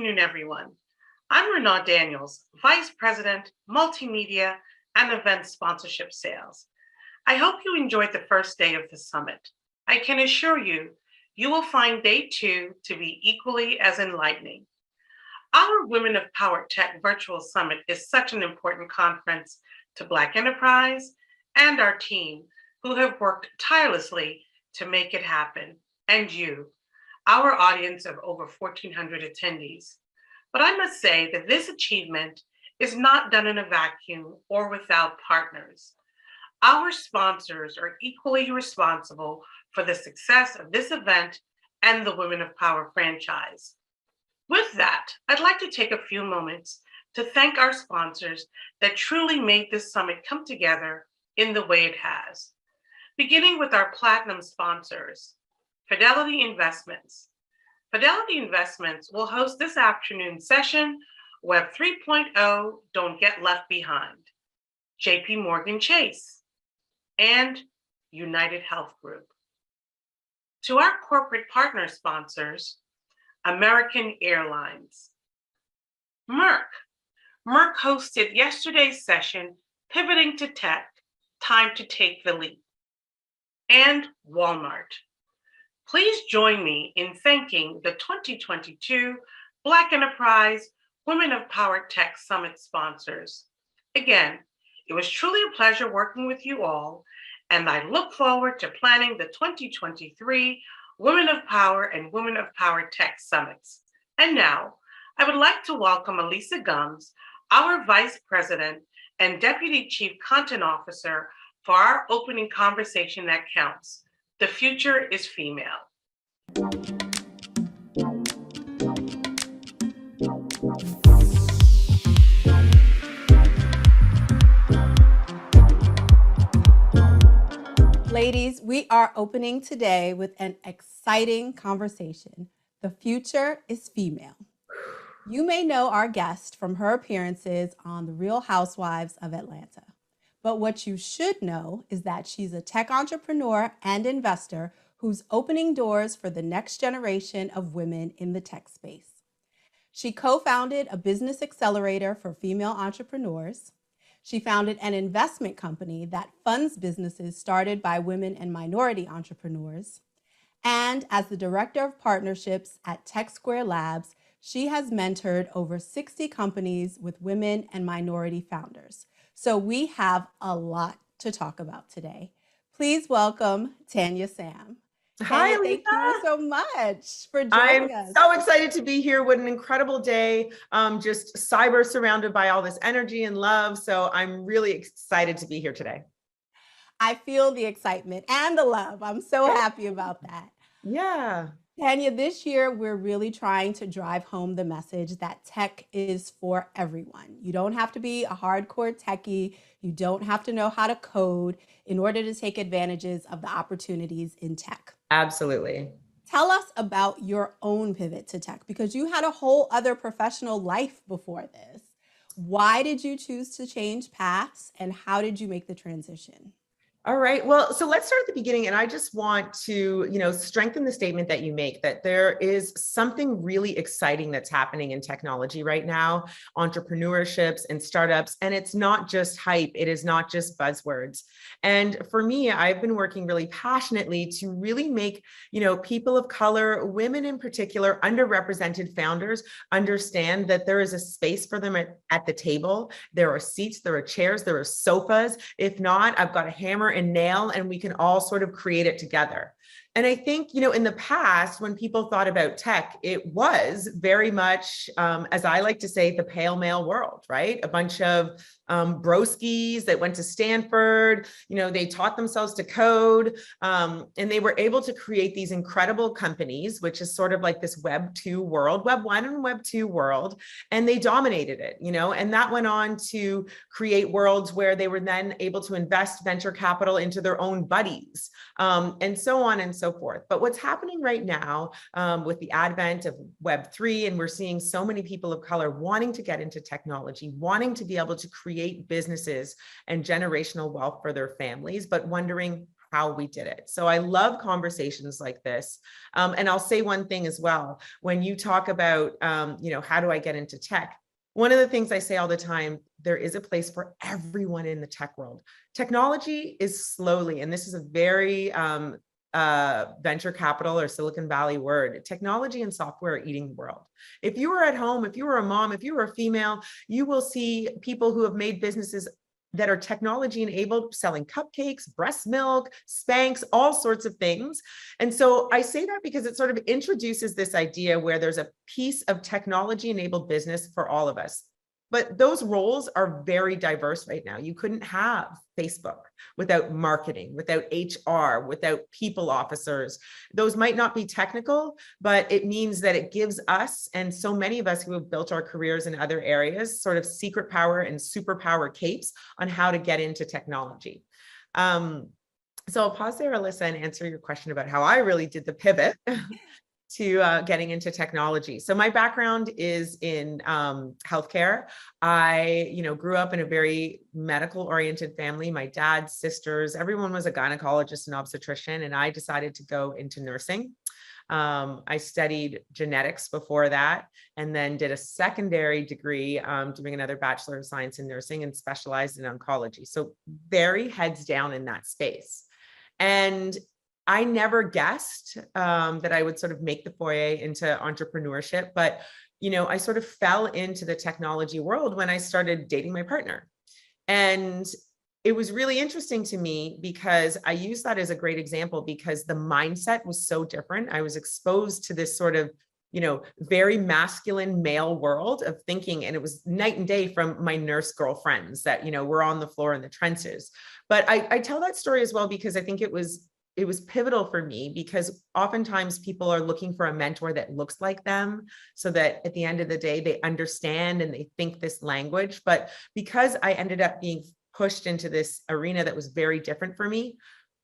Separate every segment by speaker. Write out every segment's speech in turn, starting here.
Speaker 1: afternoon, everyone. I'm Renaud Daniels, Vice President, Multimedia and Event Sponsorship Sales. I hope you enjoyed the first day of the summit. I can assure you, you will find day 2 to be equally as enlightening. Our Women of Power Tech Virtual Summit is such an important conference to Black enterprise and our team who have worked tirelessly to make it happen, and you, our audience of over 1,400 attendees. But I must say that this achievement is not done in a vacuum or without partners. Our sponsors are equally responsible for the success of this event and the Women of Power franchise. With that, I'd like to take a few moments to thank our sponsors that truly made this summit come together in the way it has. Beginning with our platinum sponsors, Fidelity Investments. Fidelity Investments will host this afternoon's session, Web 3.0, Don't Get Left Behind, JP Morgan Chase, and United Health Group. To our corporate partner sponsors, American Airlines. Merck hosted yesterday's session, Pivoting to Tech, Time to Take the Leap, and Walmart. Please join me in thanking the 2022 Black Enterprise Women of Power Tech Summit sponsors. Again, it was truly a pleasure working with you all, and I look forward to planning the 2023 Women of Power and Women of Power Tech Summits. And now, I would like to welcome Alisa Gumbs, our Vice President and Deputy Chief Content Officer, for our opening conversation that counts. The future is female.
Speaker 2: Ladies, we are opening today with an exciting conversation. The future is female. You may know our guest from her appearances on The Real Housewives of Atlanta. But what you should know is that she's a tech entrepreneur and investor who's opening doors for the next generation of women in the tech space. She co-founded a business accelerator for female entrepreneurs. She founded an investment company that funds businesses started by women and minority entrepreneurs. And as the director of partnerships at TechSquare Labs, she has mentored over 60 companies with women and minority founders. So we have a lot to talk about today. Please welcome Tanya Sam.
Speaker 3: Hi,
Speaker 2: Tanya, thank you so much for joining us.
Speaker 3: I'm so excited to be here. What an incredible day. Just cyber surrounded by all this energy and love. So I'm really excited to be here today.
Speaker 2: I feel the excitement and the love. I'm so happy about that.
Speaker 3: Yeah.
Speaker 2: Tanya, this year, we're really trying to drive home the message that tech is for everyone. You don't have to be a hardcore techie. You don't have to know how to code in order to take advantages of the opportunities in tech.
Speaker 3: Absolutely.
Speaker 2: Tell us about your own pivot to tech, because you had a whole other professional life before this. Why did you choose to change paths, and how did you make the transition?
Speaker 3: All right. Well, so let's start at the beginning. And I just want to, strengthen the statement that you make, that there is something really exciting that's happening in technology right now, entrepreneurships and startups. And it's not just hype. It is not just buzzwords. And for me, I've been working really passionately to really make, people of color, women in particular, underrepresented founders understand that there is a space for them at the table. There are seats, there are chairs, there are sofas. If not, I've got a hammer and nail, and we can all sort of create it together. And I think, in the past, when people thought about tech, it was very much, as I like to say, the pale male world, right? A bunch of broskies that went to Stanford, they taught themselves to code, and they were able to create these incredible companies, which is sort of like this Web 2 world, Web 1 and Web 2 world, and they dominated it, and that went on to create worlds where they were then able to invest venture capital into their own buddies, and so on and so forth. But what's happening right now with the advent of Web 3, and we're seeing so many people of color wanting to get into technology, wanting to be able to create businesses and generational wealth for their families, but wondering, how we did it. So I love conversations like this. And I'll say one thing as well. When you talk about, how do I get into tech? One of the things I say all the time, there is a place for everyone in the tech world. Technology is slowly, and this is a very venture capital or Silicon Valley word, technology and software are eating the world. If you are at home, if you are a mom, if you are a female, you will see people who have made businesses that are technology enabled, selling cupcakes, breast milk, Spanx, all sorts of things. And so I say that because it sort of introduces this idea where there's a piece of technology enabled business for all of us. But those roles are very diverse right now. You couldn't have Facebook without marketing, without HR, without people officers. Those might not be technical, but it means that it gives us, and so many of us who have built our careers in other areas, sort of secret power and superpower capes on how to get into technology. So I'll pause there, Alisa, and answer your question about how I really did the pivot to getting into technology. So my background is in healthcare. I, grew up in a very medical oriented family. My dad, sisters, everyone was a gynecologist and obstetrician, and I decided to go into nursing. I studied genetics before that, and then did a secondary degree, doing another Bachelor of Science in Nursing, and specialized in oncology. So very heads down in that space. And I never guessed that I would sort of make the foray into entrepreneurship, but I sort of fell into the technology world when I started dating my partner. And it was really interesting to me because I use that as a great example because the mindset was so different. I was exposed to this sort of, very masculine male world of thinking, and it was night and day from my nurse girlfriends that, were on the floor in the trenches. But I tell that story as well because I think it was pivotal for me because oftentimes people are looking for a mentor that looks like them so that at the end of the day, they understand and they think this language. But because I ended up being pushed into this arena that was very different for me,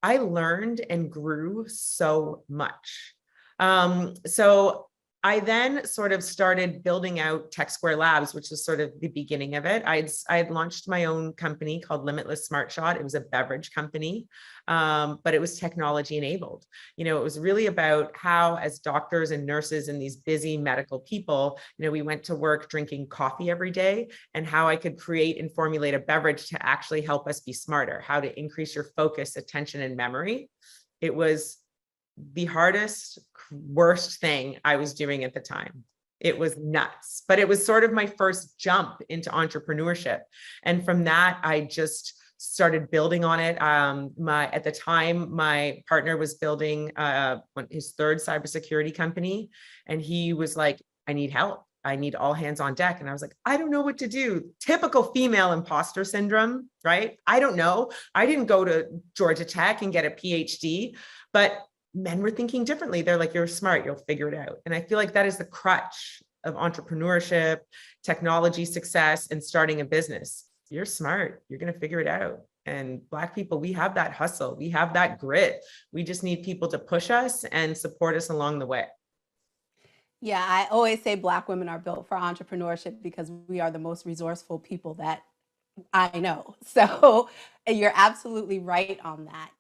Speaker 3: I learned and grew so much. So I then sort of started building out TechSquare Labs, which was sort of the beginning of it. I had launched my own company called Limitless Smart Shot. It was a beverage company, but it was technology enabled. It was really about how, as doctors and nurses and these busy medical people, we went to work drinking coffee every day, and how I could create and formulate a beverage to actually help us be smarter, how to increase your focus, attention, and memory. It was the hardest, worst thing I was doing at the time. It was nuts, but it was sort of my first jump into entrepreneurship. And from that, I just started building on it. At the time, my partner was building his third cybersecurity company, and he was like, I need help. I need all hands on deck. And I was like, I don't know what to do. Typical female imposter syndrome, right? I don't know. I didn't go to Georgia Tech and get a PhD, but men were thinking differently. They're like, you're smart, you'll figure it out. And I feel like that is the crutch of entrepreneurship, technology success, and starting a business. You're smart, you're going to figure it out. And Black people, we have that hustle, we have that grit. We just need people to push us and support us along the way.
Speaker 2: Yeah, I always say Black women are built for entrepreneurship because we are the most resourceful people that I know. So you're absolutely right on that.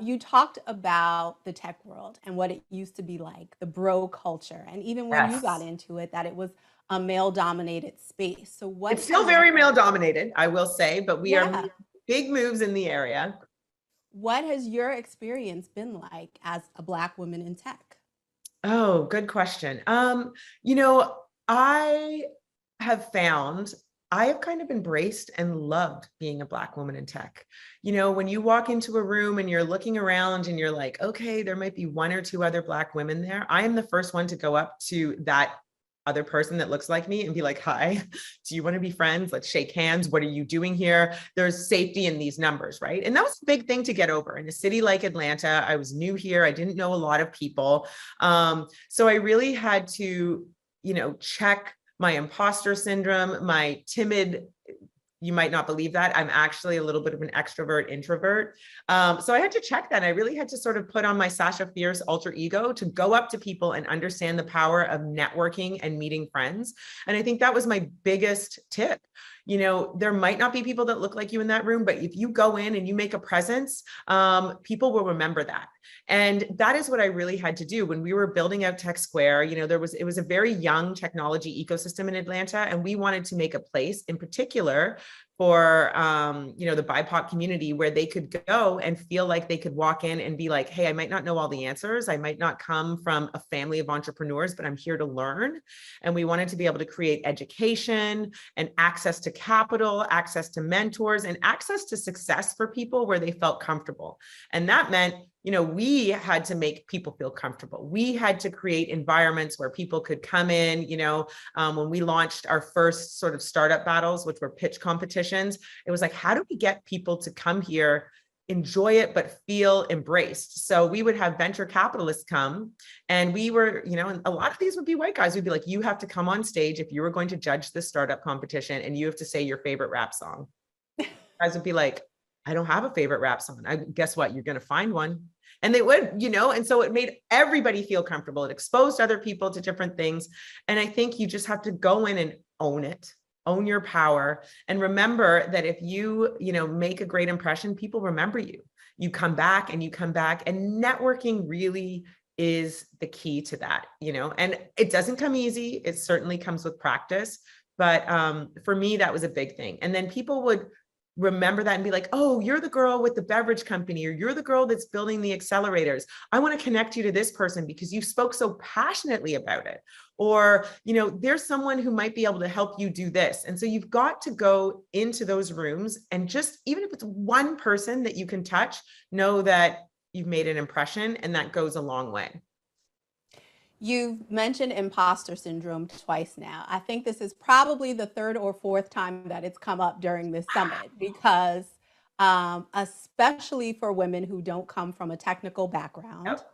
Speaker 2: You talked about the tech world and what it used to be like, the bro culture, and even when you got
Speaker 3: Yes.
Speaker 2: into it, that it was a male-dominated space. So what
Speaker 3: It's still very male dominated, I will say, but we are making big moves in the area.
Speaker 2: What has your experience been like as a Black woman in tech?
Speaker 3: Oh, good question. I have found I have kind of embraced and loved being a Black woman in tech. When you walk into a room and you're looking around and you're like, okay, there might be one or two other Black women there. I am the first one to go up to that other person that looks like me and be like, hi, do you want to be friends? Let's shake hands. What are you doing here? There's safety in these numbers, right? And that was a big thing to get over. In a city like Atlanta, I was new here. I didn't know a lot of people. So I really had to, check my imposter syndrome, my timid, you might not believe that, I'm actually a little bit of an extrovert introvert. So I had to check that. I really had to sort of put on my Sasha Fierce alter ego to go up to people and understand the power of networking and meeting friends. And I think that was my biggest tip. there might not be people that look like you in that room, but if you go in and you make a presence, people will remember that. And that is what I really had to do when we were building out TechSquare. It was a very young technology ecosystem in Atlanta, and we wanted to make a place in particular for, the BIPOC community where they could go and feel like they could walk in and be like, hey, I might not know all the answers. I might not come from a family of entrepreneurs, but I'm here to learn. And we wanted to be able to create education and access to capital, access to mentors, and access to success for people where they felt comfortable. And that meant, we had to make people feel comfortable. We had to create environments where people could come in. When we launched our first sort of startup battles, which were pitch competitions, it was like, how do we get people to come here, enjoy it, but feel embraced? So we would have venture capitalists come, and we were, and a lot of these would be white guys. We'd be like, you have to come on stage if you were going to judge this startup competition, and you have to say your favorite rap song. Guys would be like, I don't have a favorite rap song. Guess what? You're going to find one. And they would, and so it made everybody feel comfortable. It exposed other people to different things. And I think you just have to go in and own it, own your power. And remember that if you, make a great impression, people remember you. You come back and you come back, and networking really is the key to that, and it doesn't come easy. It certainly comes with practice. But for me, that was a big thing. And then people would remember that and be like, oh, you're the girl with the beverage company, or you're the girl that's building the accelerators. I want to connect you to this person because you spoke so passionately about it. Or, there's someone who might be able to help you do this. And so you've got to go into those rooms and just, even if it's one person that you can touch, know that you've made an impression, and that goes a long way.
Speaker 2: You've mentioned imposter syndrome twice now. I think this is probably the third or fourth time that it's come up during this summit, because especially for women who don't come from a technical background,
Speaker 3: Yep.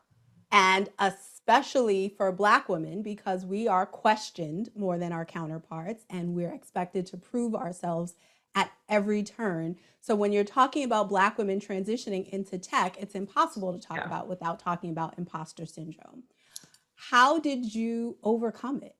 Speaker 2: and especially for Black women, because we are questioned more than our counterparts, and we're expected to prove ourselves at every turn. So when you're talking about Black women transitioning into tech, it's impossible to talk about without talking about imposter syndrome. How did you overcome it?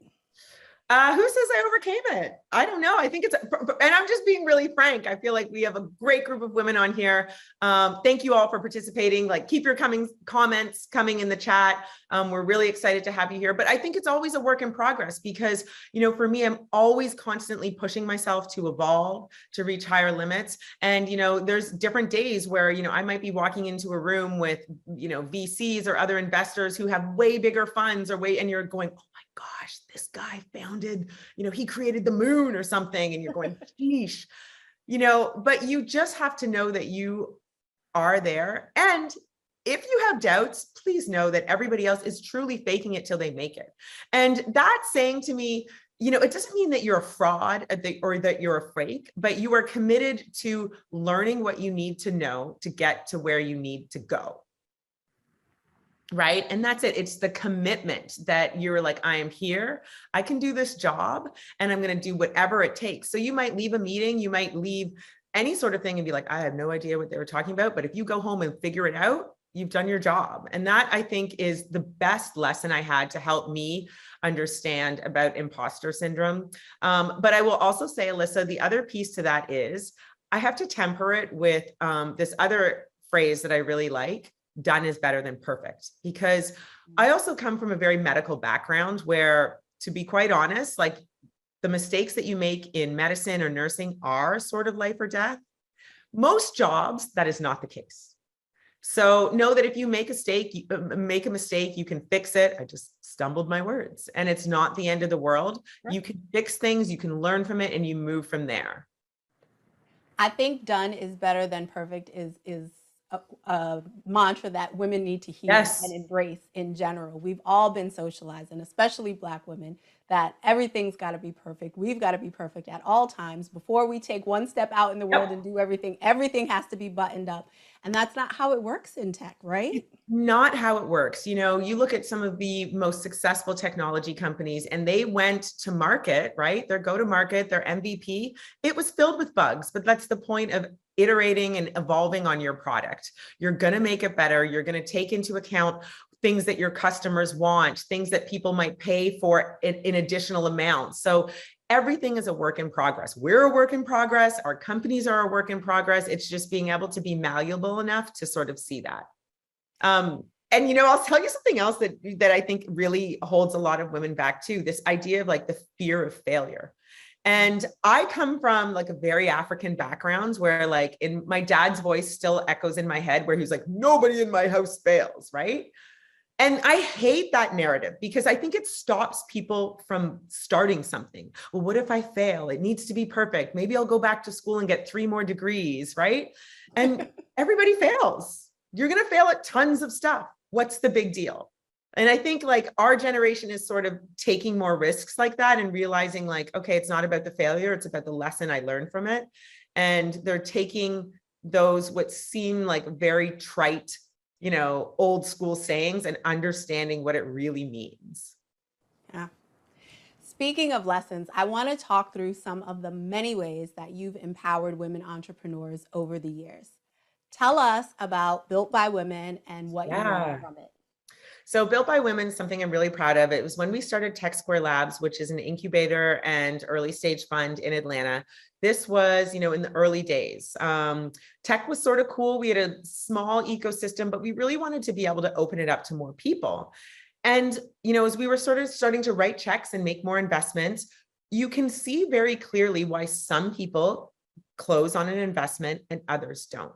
Speaker 3: Who says I overcame it? I don't know. I think and I'm just being really frank. I feel like we have a great group of women on here. Thank you all for participating. Like, keep your comments coming in the chat. We're really excited to have you here. But I think it's always a work in progress because, for me, I'm always constantly pushing myself to evolve, to reach higher limits. And, there's different days where, I might be walking into a room with, VCs or other investors who have way bigger funds and you're going, oh my gosh, this guy founded, he created the moon or something. And you're going, sheesh, but you just have to know that you are there. And if you have doubts, please know that everybody else is truly faking it till they make it. And that's saying to me, it doesn't mean that you're a fraud or that you're a fake, but you are committed to learning what you need to know to get to where you need to go. Right. And that's it. It's the commitment that you're like, I am here, I can do this job, and I'm going to do whatever it takes. So you might leave a meeting, you might leave any sort of thing and be like, I have no idea what they were talking about. But if you go home and figure it out, you've done your job. And that, I think, is the best lesson I had to help me understand about imposter syndrome. But I will also say, Alisa, the other piece to that is I have to temper it with this other phrase that I really like. Done is better than perfect, because I also come from a very medical background where, to be quite honest, like, the mistakes that you make in medicine or nursing are sort of life or death. Most jobs, that is not the case. So know that if you make a mistake, you can fix it. I just stumbled my words, and it's not the end of the world. You can fix things, you can learn from it, and you move from there.
Speaker 2: I think done is better than perfect is a mantra that women need to hear and embrace in general. We've all been socialized, and especially Black women, that everything's got to be perfect. We've got to be perfect at all times. Before we take one step out in the world and do everything has to be buttoned up. And that's not how it works in tech, right?
Speaker 3: It's not how it works. You look at some of the most successful technology companies, and they went to market, right? Their go-to-market, their MVP, it was filled with bugs, but that's the point of iterating and evolving on your product. You're going to make it better. You're going to take into account things that your customers want, things that people might pay for in additional amounts. So everything is a work in progress. We're a work in progress. Our companies are a work in progress. It's just being able to be malleable enough to sort of see that. And, I'll tell you something else that I think really holds a lot of women back too, this idea of like the fear of failure. And I come from like a very African background where like in my dad's voice still echoes in my head where he's like, nobody in my house fails, right? And I hate that narrative because I think it stops people from starting something. Well, what if I fail? It needs to be perfect. Maybe I'll go back to school and get 3 more degrees, right? And everybody fails. You're going to fail at tons of stuff. What's the big deal? And I think like our generation is sort of taking more risks like that and realizing like, okay, it's not about the failure. It's about the lesson I learned from it. And they're taking those, what seem like very trite, old school sayings and understanding what it really means.
Speaker 2: Yeah. Speaking of lessons, I want to talk through some of the many ways that you've empowered women entrepreneurs over the years. Tell us about Built by Women and what you learned from it.
Speaker 3: So Built by Women is something I'm really proud of. It was when we started TechSquare Labs, which is an incubator and early stage fund in Atlanta. This was, in the early days. Tech was sort of cool. We had a small ecosystem, but we really wanted to be able to open it up to more people. And, as we were sort of starting to write checks and make more investments, you can see very clearly why some people close on an investment and others don't.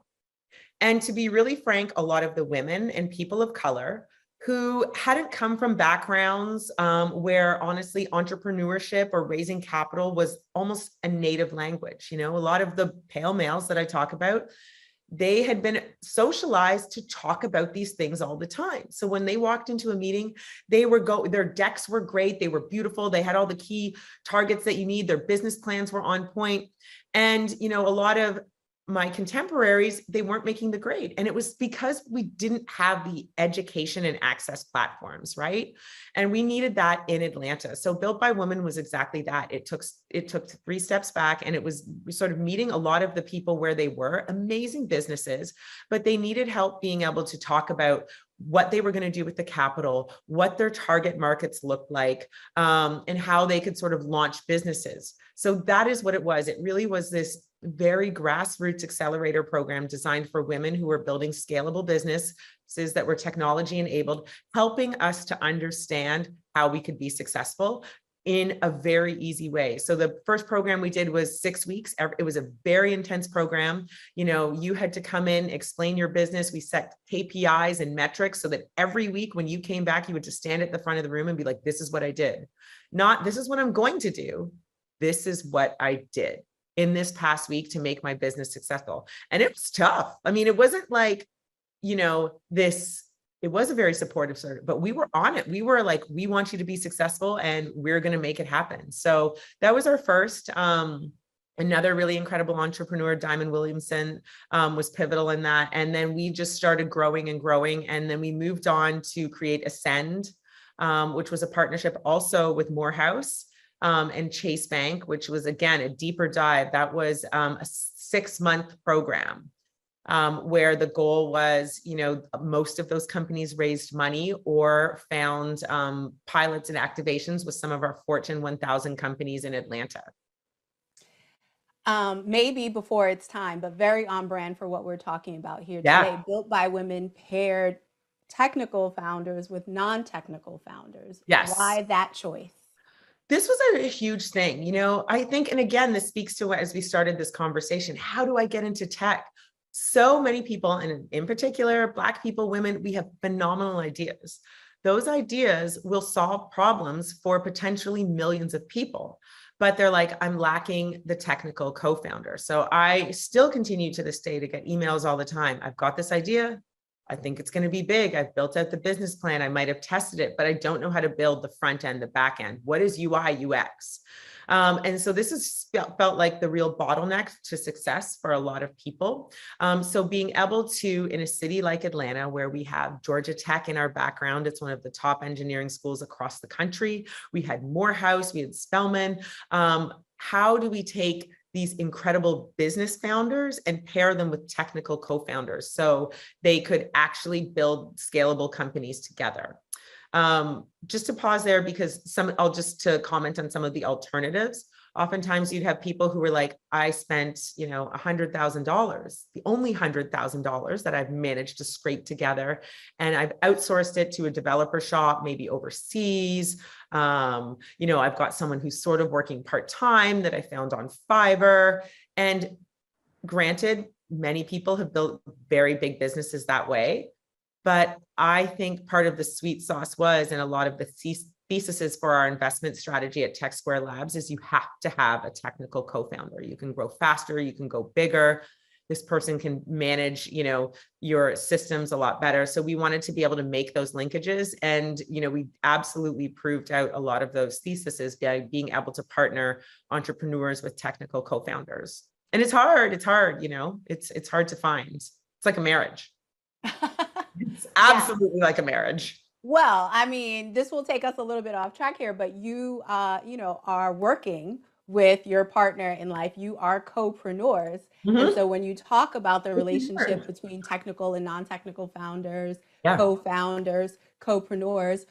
Speaker 3: And to be really frank, a lot of the women and people of color who hadn't come from backgrounds where honestly entrepreneurship or raising capital was almost a native language. A lot of the pale males that I talk about, they had been socialized to talk about these things all the time. So when they walked into a meeting, their decks were great. They were beautiful. They had all the key targets that you need. Their business plans were on point. And, a lot of my contemporaries, they weren't making the grade. And it was because we didn't have the education and access platforms, right? And we needed that in Atlanta. So Built by Women was exactly that. It took 3 steps back, and it was sort of meeting a lot of the people where they were, amazing businesses, but they needed help being able to talk about what they were going to do with the capital, what their target markets looked like, and how they could sort of launch businesses. So that is what it was. It really was this very grassroots accelerator program designed for women who were building scalable businesses that were technology enabled, helping us to understand how we could be successful in a very easy way. So the first program we did was 6 weeks. It was a very intense program. You had to come in, explain your business. We set KPIs and metrics so that every week when you came back, you would just stand at the front of the room and be like, this is what I did. Not, this is what I'm going to do. This is what I did in this past week to make my business successful. And it was tough. I mean, it wasn't like, it was a very supportive sort of, but we were on it. We were like, we want you to be successful and we're going to make it happen. So that was our first. Another really incredible entrepreneur, Diamond Williamson, was pivotal in that. And then we just started growing and growing. And then we moved on to create Ascend, which was a partnership also with Morehouse and Chase Bank, which was, again, a deeper dive. That was a 6-month program where the goal was, most of those companies raised money or found pilots and activations with some of our Fortune 1000 companies in Atlanta.
Speaker 2: Maybe before it's time, but very on brand for what we're talking about here today. Built by Women paired technical founders with non-technical founders.
Speaker 3: Yes.
Speaker 2: Why that choice?
Speaker 3: This was a huge thing, I think, and again, this speaks to what, as we started this conversation, how do I get into tech? So many people, and in particular, Black people, women, we have phenomenal ideas. Those ideas will solve problems for potentially millions of people, but they're like, I'm lacking the technical co-founder. So I still continue to this day to get emails all the time. I've got this idea. I think it's going to be big. I've built out the business plan. I might have tested it, but I don't know how to build the front end, the back end. What is UI, UX? And so this has felt like the real bottleneck to success for a lot of people. So being able to, in a city like Atlanta, where we have Georgia Tech in our background, it's one of the top engineering schools across the country. We had Morehouse, we had Spelman. How do we take these incredible business founders and pair them with technical co-founders so they could actually build scalable companies together? Just to pause there, because I'll just to comment on some of the alternatives. Oftentimes you'd have people who were like, I spent, $100,000, the only $100,000 that I've managed to scrape together. And I've outsourced it to a developer shop, maybe overseas. I've got someone who's sort of working part-time that I found on Fiverr. And granted, many people have built very big businesses that way. But I think part of the sweet sauce was, and a lot of the theses for our investment strategy at TechSquare Labs, is you have to have a technical co-founder. You can grow faster, you can go bigger. This person can manage, your systems a lot better. So we wanted to be able to make those linkages. And, we absolutely proved out a lot of those theses by being able to partner entrepreneurs with technical co-founders. And it's hard, it's hard to find. It's like a marriage. It's absolutely like a marriage.
Speaker 2: Well, I mean, this will take us a little bit off track here, but you, are working with your partner in life. You are co-preneurs. And so when you talk about the relationship between technical and non-technical founders, co-founders, co-preneurs,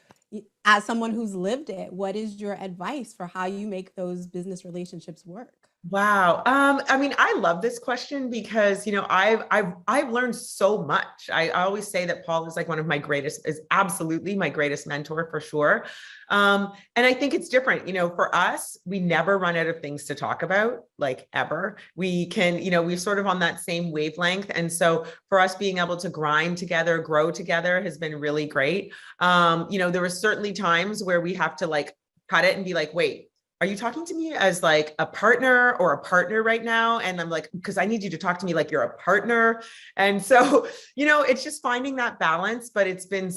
Speaker 2: as someone who's lived it, what is your advice for how you make those business relationships work?
Speaker 3: Wow. I love this question because, I've learned so much. I always say that Paul is like is absolutely my greatest mentor for sure. And I think it's different, for us, we never run out of things to talk about, like ever. We can, we're sort of on that same wavelength. And so for us being able to grind together, grow together has been really great. There were certainly times where we have to like cut it and be like, wait, are you talking to me as like a partner or a partner right now? And I'm like, because I need you to talk to me like you're a partner. And so, it's just finding that balance, but it's been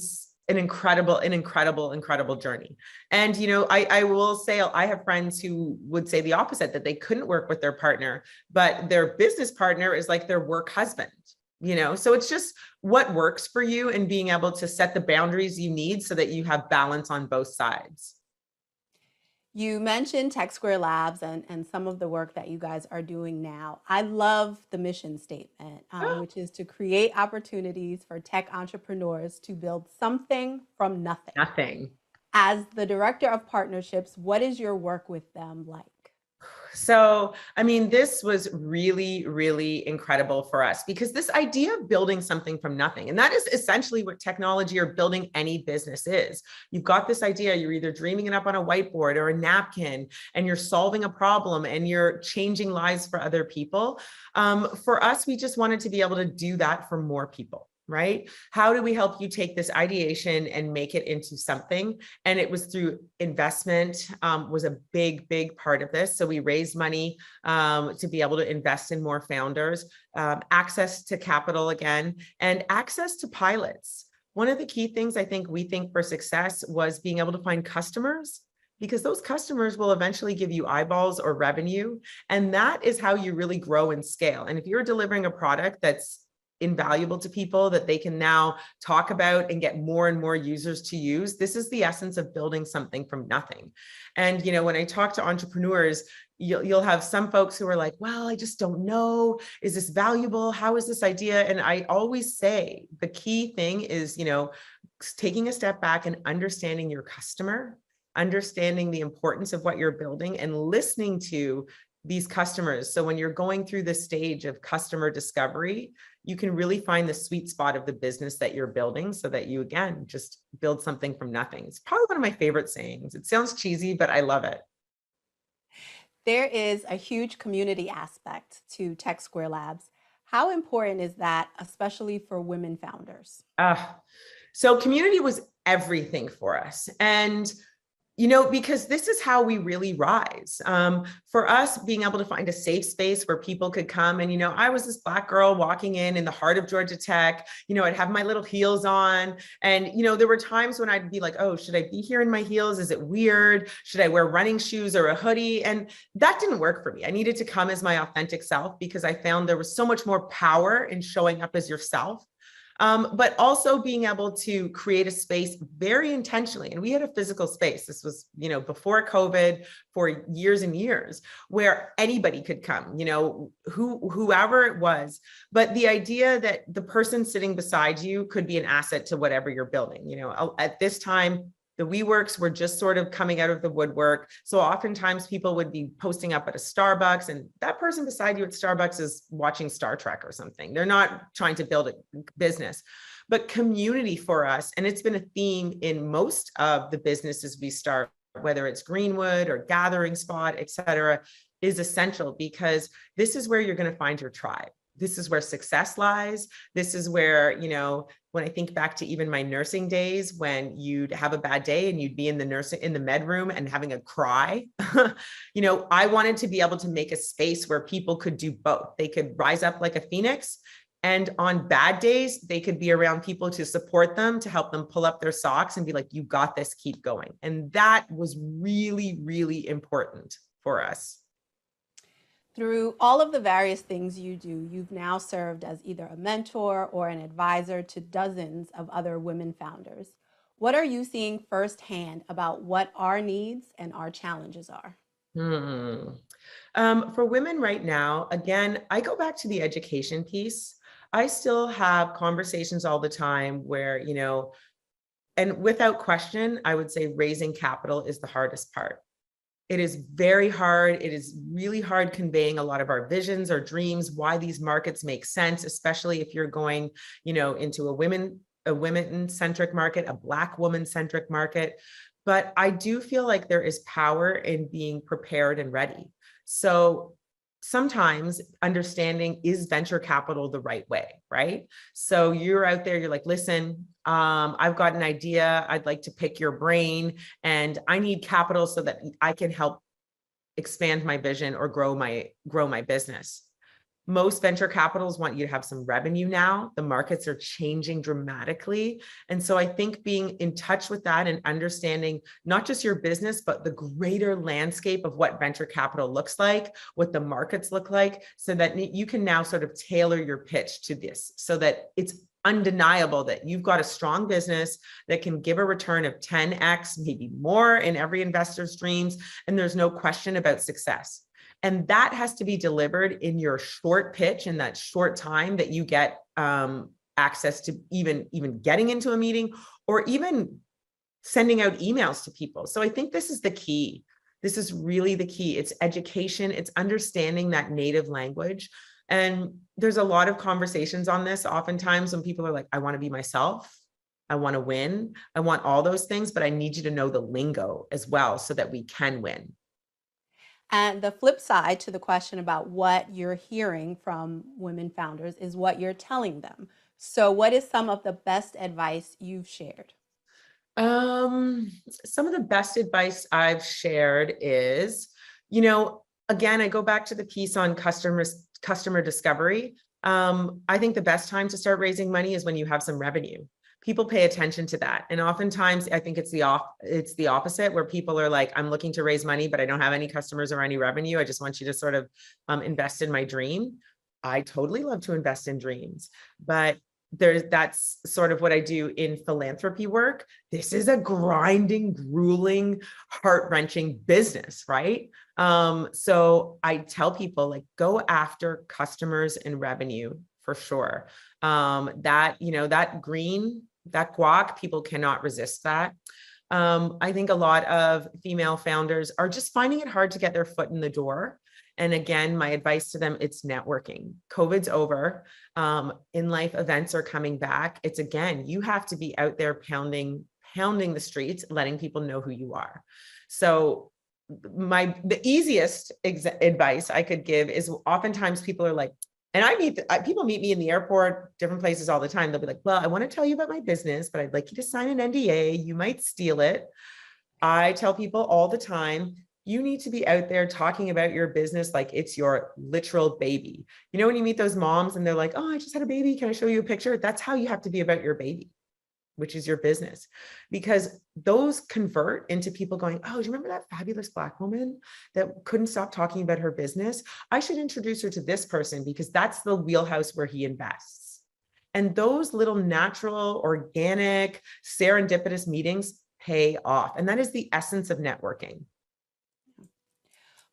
Speaker 3: an incredible journey. And, I will say, I have friends who would say the opposite, that they couldn't work with their partner, but their business partner is like their work husband. So it's just what works for you and being able to set the boundaries you need so that you have balance on both sides.
Speaker 2: You mentioned TechSquare Labs and some of the work that you guys are doing now. I love the mission statement, which is to create opportunities for tech entrepreneurs to build something from nothing.
Speaker 3: Nothing.
Speaker 2: As the director of partnerships, what is your work with them like?
Speaker 3: So, this was really, really incredible for us because this idea of building something from nothing, and that is essentially what technology or building any business is. You've got this idea, you're either dreaming it up on a whiteboard or a napkin, and you're solving a problem and you're changing lives for other people. For us, we just wanted to be able to do that for more people. Right? How do we help you take this ideation and make it into something? And it was through investment, was a big part of this. So we raised money to be able to invest in more founders, access to capital again, and access to pilots. One of the key things I think we think for success was being able to find customers, because those customers will eventually give you eyeballs or revenue. And that is how you really grow and scale. And if you're delivering a product that's invaluable to people that they can now talk about and get more and more users to use, this is the essence of building something from nothing. And, when I talk to entrepreneurs, you'll have some folks who are like, well, I just don't know. Is this valuable? How is this idea? And I always say the key thing is, taking a step back and understanding your customer, understanding the importance of what you're building and listening to these customers. So when you're going through the stage of customer discovery, you can really find the sweet spot of the business that you're building so that you, again, just build something from nothing. It's probably one of my favorite sayings. It sounds cheesy, but I love it.
Speaker 2: There is a huge community aspect to TechSquare Labs. How important is that, especially for women founders?
Speaker 3: So community was everything for us. And because this is how we really rise. For us, being able to find a safe space where people could come. And, I was this Black girl walking in the heart of Georgia Tech. I'd have my little heels on. And, there were times when I'd be like, oh, should I be here in my heels? Is it weird? Should I wear running shoes or a hoodie? And that didn't work for me. I needed to come as my authentic self because I found there was so much more power in showing up as yourself. But also being able to create a space very intentionally. And we had a physical space. This was, before COVID, for years and years, where anybody could come, whoever it was. But the idea that the person sitting beside you could be an asset to whatever you're building. At this time, the WeWorks were just sort of coming out of the woodwork. So oftentimes people would be posting up at a Starbucks, and that person beside you at Starbucks is watching Star Trek or something. They're not trying to build a business. But community for us, and it's been a theme in most of the businesses we start, whether it's Greenwood or Gathering Spot, et cetera, is essential, because this is where you're going to find your tribe. This is where success lies. This is where, when I think back to even my nursing days, when you'd have a bad day and you'd be in the med room and having a cry, I wanted to be able to make a space where people could do both. They could rise up like a phoenix, and on bad days, they could be around people to support them, to help them pull up their socks and be like, you got this, keep going. And that was really, really important for us.
Speaker 2: Through all of the various things you do, you've now served as either a mentor or an advisor to dozens of other women founders. What are you seeing firsthand about what our needs and our challenges are?
Speaker 3: For women right now, again, I go back to the education piece. I still have conversations all the time where, and without question, I would say raising capital is the hardest part. It is very hard. It is really hard conveying a lot of our visions or dreams, why these markets make sense, especially if you're going, into a women-centric market, a Black woman-centric market. But I do feel like there is power in being prepared and ready. So sometimes understanding, is venture capital the right way, right? So you're out there, you're like, listen, I've got an idea. I'd like to pick your brain, and I need capital so that I can help expand my vision or grow my business. Most venture capitals want you to have some revenue now. The markets are changing dramatically. And so I think being in touch with that and understanding not just your business, but the greater landscape of what venture capital looks like, what the markets look like, so that you can now sort of tailor your pitch to this, so that it's undeniable that you've got a strong business that can give a return of 10x, maybe more, in every investor's dreams. And there's no question about success. And that has to be delivered in your short pitch, in that short time that you get access to even getting into a meeting, or even sending out emails to people. So I think this is the key. This is really the key. It's education. It's understanding that native language. And there's a lot of conversations on this. Oftentimes when people are like, I want to be myself, I want to win, I want all those things, but I need you to know the lingo as well so that we can win.
Speaker 2: And the flip side to the question about what you're hearing from women founders is what you're telling them. So what is some of the best advice you've shared?
Speaker 3: Some of the best advice I've shared is, again, I go back to the piece on customer discovery. I think the best time to start raising money is when you have some revenue. People pay attention to that. And oftentimes I think it's the opposite, where people are like, I'm looking to raise money, but I don't have any customers or any revenue. I just want you to sort of invest in my dream. I totally love to invest in dreams, but that's sort of what I do in philanthropy work. This is a grinding, grueling, heart-wrenching business, right? So I tell people, like, go after customers and revenue for sure. That green, that guac, people cannot resist that. I think a lot of female founders are just finding it hard to get their foot in the door. And again, my advice to them, it's networking. COVID's over. In-life events are coming back. It's, again, you have to be out there pounding the streets, letting people know who you are. So the easiest advice I could give is, oftentimes people are like, and people meet me in the airport, different places all the time. They'll be like, well, I want to tell you about my business, but I'd like you to sign an NDA. You might steal it. I tell people all the time, you need to be out there talking about your business like it's your literal baby. When you meet those moms and they're like, oh, I just had a baby, can I show you a picture? That's how you have to be about your baby, which is your business, because those convert into people going, oh, do you remember that fabulous Black woman that couldn't stop talking about her business? I should introduce her to this person because that's the wheelhouse where he invests. And those little natural, organic, serendipitous meetings pay off. And that is the essence of networking.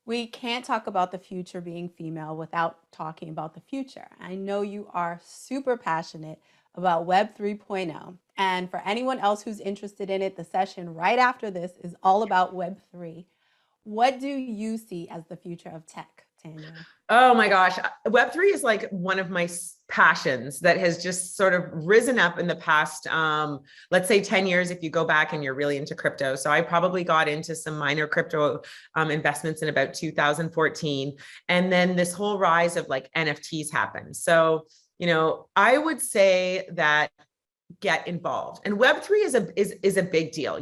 Speaker 2: We can't talk about the future being female without talking about the future. I know you are super passionate about Web 3.0. And for anyone else who's interested in it, the session right after this is all about Web 3. What do you see as the future of tech, Tanya?
Speaker 3: Oh my gosh. Web3 is like one of my passions that has just sort of risen up in the past, let's say 10 years, if you go back and you're really into crypto. So I probably got into some minor crypto investments in about 2014. And then this whole rise of like NFTs happened. So, I would say that get involved. And Web3 is a big deal.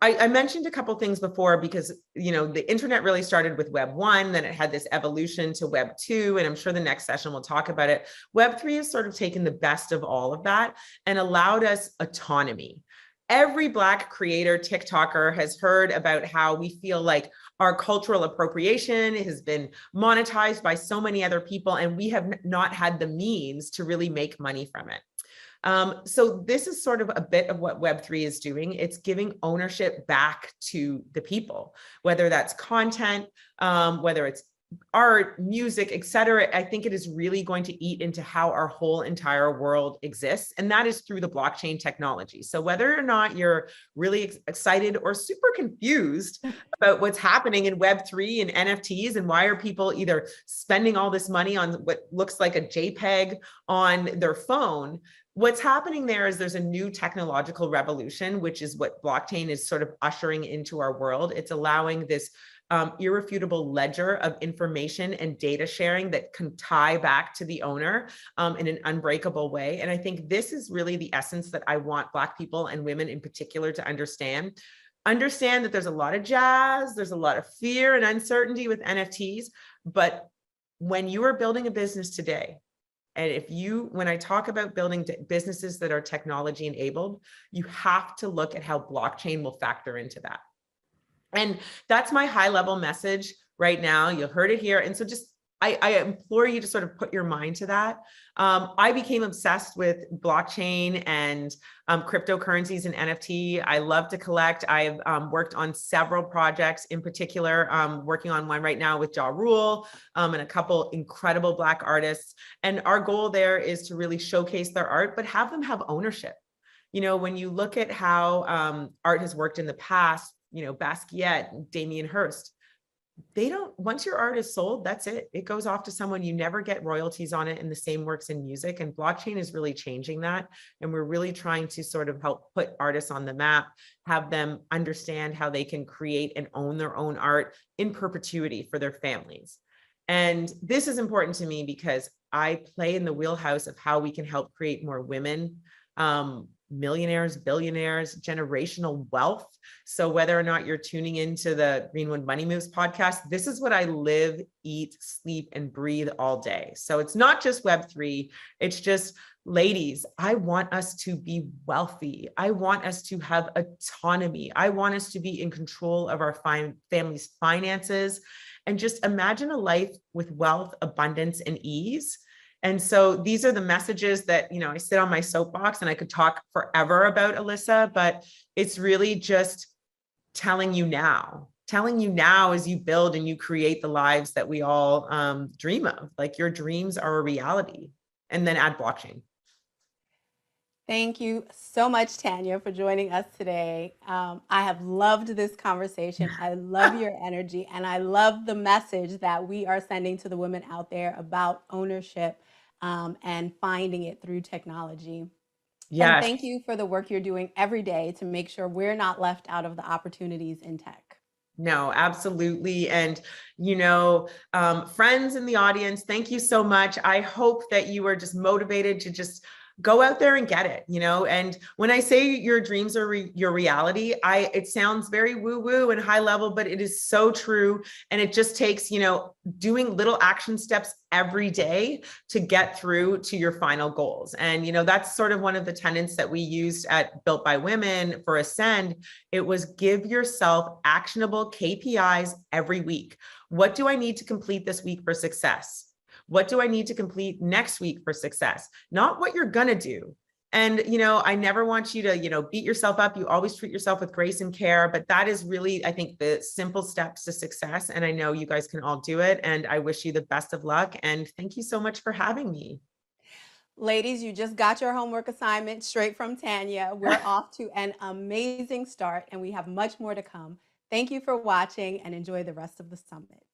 Speaker 3: I mentioned a couple things before because, the internet really started with Web 1, then it had this evolution to Web 2, and I'm sure the next session we'll talk about it. Web 3 has sort of taken the best of all of that and allowed us autonomy. Every Black creator, TikToker has heard about how we feel like our cultural appropriation has been monetized by so many other people, and we have not had the means to really make money from it. So this is sort of a bit of what Web3 is doing. It's giving ownership back to the people, whether that's content, whether it's art, music, et cetera. I think it is really going to eat into how our whole entire world exists. And that is through the blockchain technology. So whether or not you're really excited or super confused about what's happening in Web3 and NFTs and why are people either spending all this money on what looks like a JPEG on their phone, what's happening there is there's a new technological revolution, which is what blockchain is sort of ushering into our world. It's allowing this irrefutable ledger of information and data sharing that can tie back to the owner in an unbreakable way. And I think this is really the essence that I want Black people and women in particular to understand. Understand that there's a lot of jazz, there's a lot of fear and uncertainty with NFTs, but when you are building a business today, and when I talk about building businesses that are technology enabled, you have to look at how blockchain will factor into that. And that's my high level message right now. You heard it here. And so I implore you to sort of put your mind to that. I became obsessed with blockchain and cryptocurrencies and NFT. I love to collect. I've worked on several projects, in particular, working on one right now with Ja Rule and a couple incredible Black artists. And our goal there is to really showcase their art, but have them have ownership. When you look at how art has worked in the past, Basquiat, Damien Hirst, once your art is sold, that's it. It goes off to someone, you never get royalties on it, and the same works in music. And blockchain is really changing that. And we're really trying to sort of help put artists on the map, have them understand how they can create and own their own art in perpetuity for their families. And this is important to me because I play in the wheelhouse of how we can help create more women, millionaires, billionaires, generational wealth. So whether or not you're tuning into the Greenwood Money Moves podcast, this is what I live, eat, sleep, and breathe all day. So it's not just Web3. It's just, ladies, I want us to be wealthy. I want us to have autonomy. I want us to be in control of our family's finances. And just imagine a life with wealth, abundance, and ease. And so these are the messages that, I sit on my soapbox and I could talk forever about, Alisa, but it's really just telling you now as you build and you create the lives that we all dream of. Like, your dreams are a reality. And then add blockchain.
Speaker 2: Thank you so much, Tanya, for joining us today. I have loved this conversation. I love your energy, and I love the message that we are sending to the women out there about ownership and finding it through technology.
Speaker 3: Yes.
Speaker 2: And thank you for the work you're doing every day to make sure we're not left out of the opportunities in tech.
Speaker 3: No, absolutely. And, friends in the audience, thank you so much. I hope that you are just motivated to just go out there and get it, and when I say your dreams are your reality, it sounds very woo-woo and high level, but it is so true. And it just takes, doing little action steps every day to get through to your final goals. And, that's sort of one of the tenets that we used at Built by Women for Ascend. It was give yourself actionable KPIs every week. What do I need to complete this week for success? What do I need to complete next week for success? Not what you're going to do. And, I never want you to, beat yourself up. You always treat yourself with grace and care, but that is really, I think, the simple steps to success. And I know you guys can all do it. And I wish you the best of luck. And thank you so much for having me.
Speaker 2: Ladies, you just got your homework assignment straight from Tanya. We're off to an amazing start, and we have much more to come. Thank you for watching, and enjoy the rest of the summit.